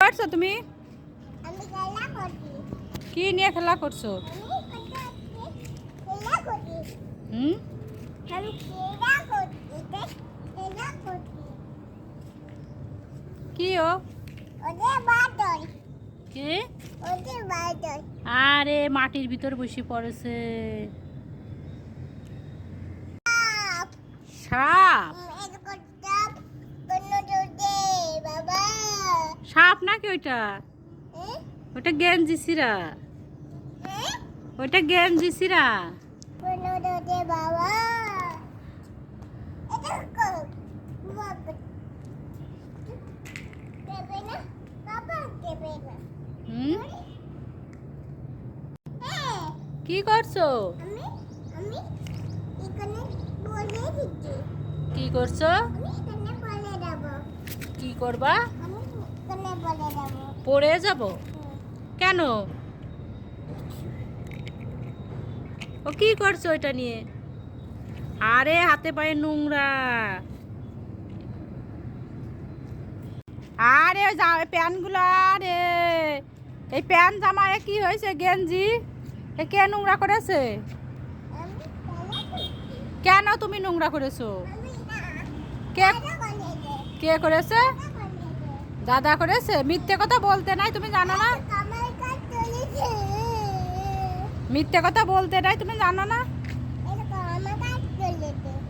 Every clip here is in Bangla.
কাটছো তুমি? কি নিয়ে খেলা করছো? হুম, কি ও কি? আরে মাটির ভিতর বসে পড়েছে সাপ। সাপ নাকি ওইটা? ওটা গেঞ্জি সিরা, ওইটা গেঞ্জি সিরা। হুম, কি করছো? কি করছো? কি করবা? পড়ে যাব? কেন? ও কি করছো এটা নিয়ে? আরে হাতে পায়ে নোংরা। আরে প্যান্টগুলো, আরে এই প্যান্ট জামায় কি হয়েছে? গেঞ্জি এ কে নোংরা করেছে? কেন তুমি নোংরা করেছো? কে কে করেছে? দাদা করেছে? মিথ্যে কথা বলতে নাই, তুমি জানো না? মিথ্যে কথা বলতে নাই, তুমি জানো না?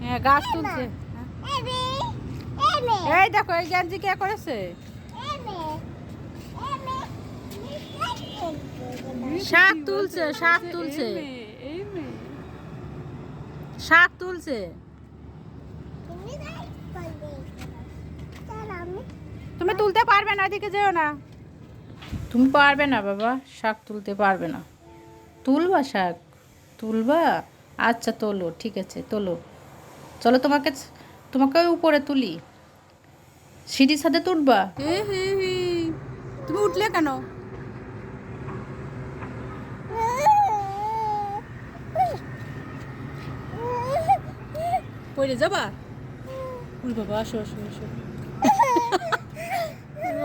হ্যাঁ, গাছ তুলছে। এই দেখো, এই গেঞ্জি কে করেছে? শাক তুলছে, শাক তুলছে, শাক তুলছে। তুমি তুলতে পারবে না, এদিকে যেও না। তুমি পারবে না বাবা, শাক তুলতে পারবে না। তুলবা শাক? তুলবা? আচ্ছা তোলো, ঠিক আছে তোলো। চলো তোমাকে, তোমাকে উপরে তুলি। সিঁড়ির সাথে তুলবা? তুমি উঠলে কেন? পড়ে যাবা? উই বাবা, আসো আসো আসো।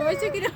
হয়েছে কিনা?